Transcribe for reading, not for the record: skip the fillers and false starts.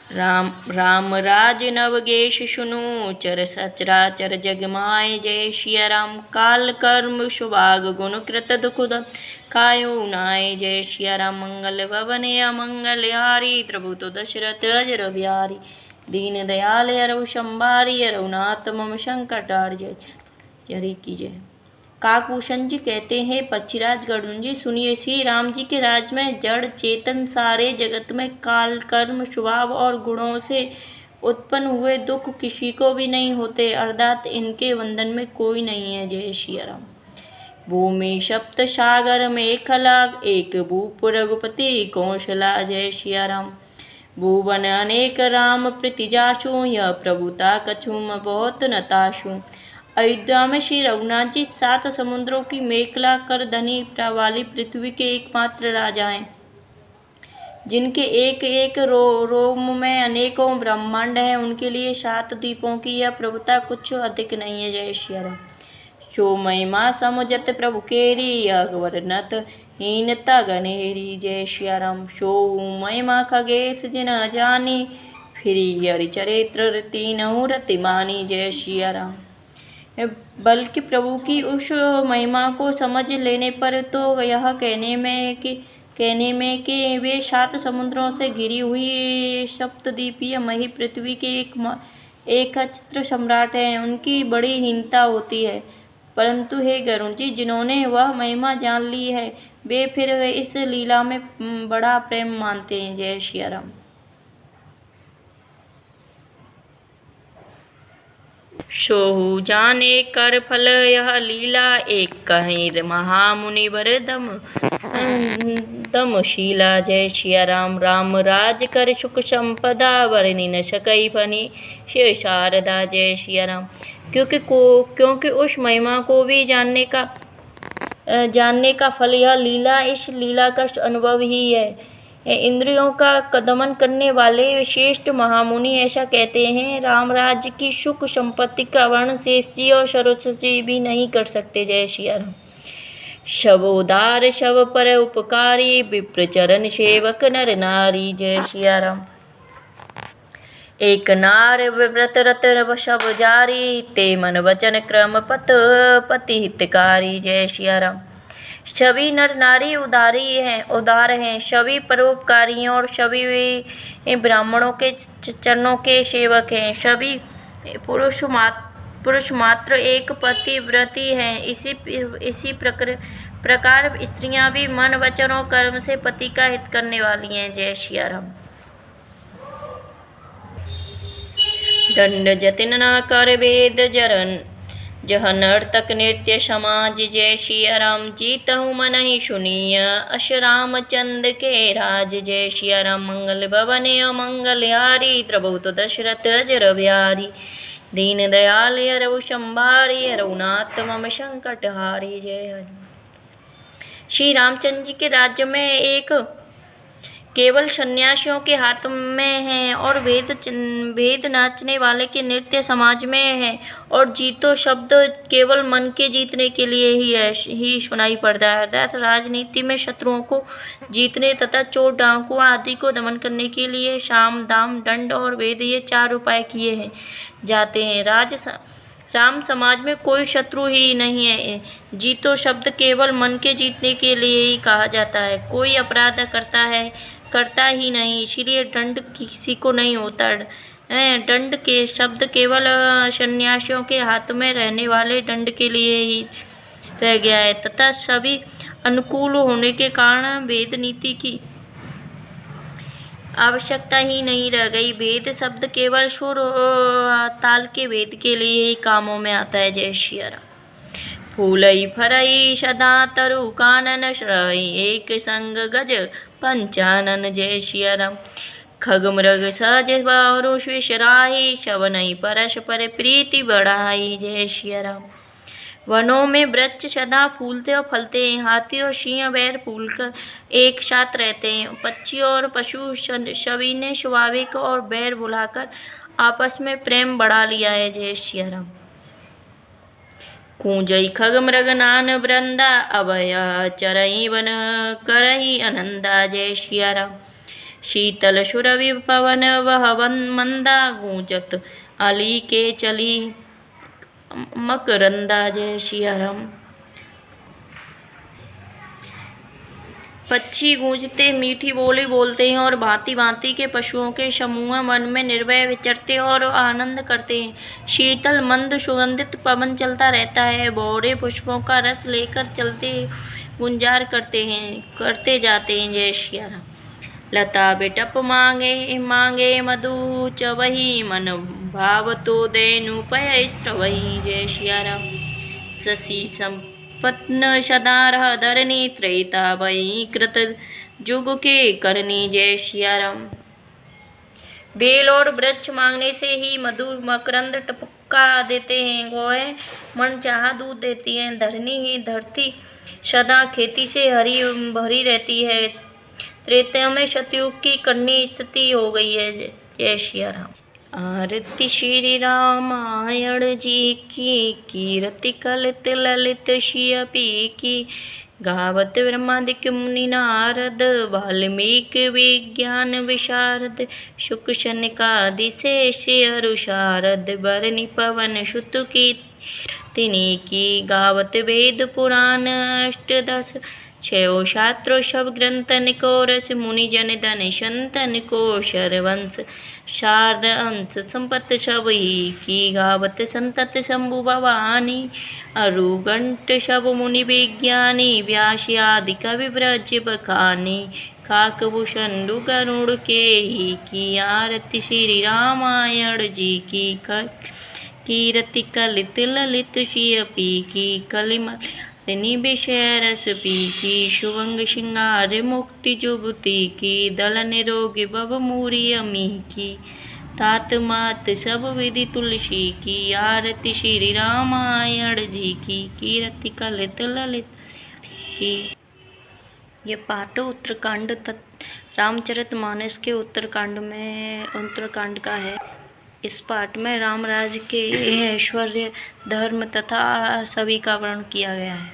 राम राम राज नवगेश सुनु चर सचराचर जग माय। जय सिया राम। काल कर्म सुभाग गुण कृत दुख कायो नाय। जय सिया राम। मंगल भवन अमंगल हारी प्रभु तो दशरथ अजर बिहारी। दीन दयाल हरऊ संभारी रघुनाथ मम संकट हार। जय हरि की जय। काकभूषण जी कहते हैं पक्षीराज गरुड़ जी सुनिए, श्री राम जी के राज में जड़ चेतन सारे जगत में काल कर्म स्वभाव और गुणों से उत्पन्न हुए दुख किसी को भी नहीं होते, अर्थात इनके वंदन में कोई नहीं है। जय श्री राम। भूमि सप्त सागर में खलाग एक भूप रघुपति कौशला। जय श्री राम। भुवन अनेक राम प्रीति जासु यह प्रभुता कछुम बहुत नतासु। अयोध्या में श्री रघुनाथ जी 7 समुद्रों की मेखला कर धनी वाली पृथ्वी के एकमात्र राजा हैं, जिनके एक एक रोम में अनेकों ब्रह्मांड हैं। उनके लिए 7 द्वीपों की यह प्रभुता कुछ अधिक नहीं है। जय श्री राम। सो महिमा समुजत प्रभु केरी यह वर्णत हीनता गनेरी। जय श्री राम। सो महिमा खगेश जिन जानी फिरी हरि चरित्र रति नहु रति मानी। जय श्री राम। बल्कि प्रभु की उस महिमा को समझ लेने पर तो यह कहने में कि वे 7 समुद्रों से घिरी हुई सप्तद्वीपीय मही पृथ्वी के एक चित्र सम्राट हैं, उनकी बड़ी हीनता होती है। परंतु हे गरुड़ जी, जिन्होंने वह महिमा जान ली है वे फिर इस लीला में बड़ा प्रेम मानते हैं। जय श्री राम। सोहु जाने कर फल यह लीला एक कहीं महामुनि वर दमशीला। जय श्री राम। राम राज कर सुख संपदा वर्णि न सकई फनी शिव शारदा। जय श्री राम। क्योंकि उस महिमा को भी जानने का फल यह लीला, इस लीला का अनुभव ही है। इंद्रियों का दमन करने वाले श्रेष्ठ महामुनि ऐसा कहते हैं, राम राज्य की सुख संपत्ति का वर्णन शेष जी और सरोज जी भी नहीं कर सकते। जय श्री राम। शव उदार शव पर उपकारी विप्र चरण सेवक नर नारी। जय श्री राम। एक नार व्रत रत शव जारी ते मन वचन क्रम पति हितकारी। जय श्री राम। सभी नर नारी उदार हैं, सभी परोपकारी और सभी ब्राह्मणों के चरणों के सेवक हैं। सभी पुरुष मात्र एक पतिव्रती हैं। इसी प्रकार स्त्रियां भी मन वचन और कर्म से पति का हित करने वाली हैं। जय श्री राम। दंड जतिन न कर वेद जरन जह नर्तक नृत्य समाज। जय श्री राम। जीतहु मन ही सुनिय अश रामचंद्र के राज। जय श्री राम। मंगल भवन अमंगल हारी प्रभु तो दशरथ अजर बिहारी। दीन दयाल हरऊ संभारी रघुनाथ मम संकट हारी। जय हरि। श्री रामचंद्र जी के राज्य में एक केवल सन्यासियों के हाथ में है और भेद नाचने वाले के नृत्य समाज में है, और जीतो शब्द केवल मन के जीतने के लिए ही सुनाई पड़ता है, अर्थात राजनीति में शत्रुओं को जीतने तथा चोर डाकू आदि को दमन करने के लिए साम दाम दंड और वेद ये 4 उपाय किए जाते हैं। राम समाज में कोई शत्रु ही नहीं है। जीतो शब्द केवल मन के जीतने के लिए ही कहा जाता है। कोई अपराध करता ही नहीं, इसीलिए दंड किसी को नहीं होता। दंड के शब्द केवल सन्यासियों के हाथ में रहने वाले दंड के लिए ही रह गया है, तथा सभी अनुकूल होने के कारण वेद नीति की आवश्यकता ही नहीं रह गई। वेद शब्द केवल सुर ताल के वेद के लिए ही कामों में आता है। जय श्री राम। फूलई फरई सदा तरु कानन श्रई एक संग गज पंचानन। जय श्री राम। खग मृग सहज बारु विसराही शवनई परस पर प्रीति बढ़ाई। जय श्री राम। वनों में वृक्ष सदा फूलते और फलते हैं, हाथी और सिंह बैर फूलकर एक साथ रहते हैं। पक्षी और पशु सभी ने स्वाभाविक और बैर भुलाकर आपस में प्रेम बढ़ा लिया है। जय श्री राम। कूंजई खग मृग नान वृंदा अभय चरई वन करही आनंदा। जय श्री राम। शीतल सुरभि पवन वह मंदा गूंजत अली के चली मकरंदा। जय सिया राम। पक्षी गूंजते मीठी बोली बोलते हैं और भांति भांति के पशुओं के समूह वन में निर्भय विचरते और आनंद करते हैं। शीतल मंद सुगंधित पवन चलता रहता है। भौरे पुष्पों का रस लेकर चलते गुंजार करते जाते हैं। जय सिया राम। लता बिटप मांगे मांगे मधु चवही मन भाव तो देनु पय स्त्रवही। जय सिया राम। शशि पत्न सदा धरनी त्रैता वही कृत जुग के करनी। जय सिया राम। बेल और वृक्ष मांगने से ही मधुर मकरंद टपका देते हैं। गौएं मन चाहा दूध देती हैं। धरनी ही धरती सदा खेती से हरी भरी रहती है। त्रेता में सतयुग की करनी स्थिति हो गई है। जय सिया राम। आरती श्री रामायण जी की कीर्ति कलित ललित शियपी की। गावत ब्रह्मादिक मुनि नारद वाल्मीकि विज्ञान विशारद। शुक शनकादि शेष अरु शारद बरनि पवन सुत की तिनी की। गावत वेद पुराण अष्टदश छयो शास्त्रों सब ग्रंथन को रस। मुनि जन धन संतन को शरवंश सार अंश संपत सब ही की। गावत संतत शंभु भवानी अरुगंट सब मुनि विज्ञानी। व्यास आदि कवि ब्रज बखानी। काकभूषण गरुड़ के ही की। आरती श्री रामायण जी की कीर्ति कलित ललित शियपी की। कलिमल विषय रस पी की। शुभंग श्रृंगार मुक्ति जुगति की। दल निरोगी भव मूरी अमी की। तात मात सब विधि तुलसी की। आरती श्री रामायण जी की कीर्ति कलित ललित की। ये पाठ उत्तरकांड रामचरितमानस के उत्तरकांड का है। इस पाठ में राम राज्य के ऐश्वर्य धर्म तथा सभी का वर्णन किया गया है।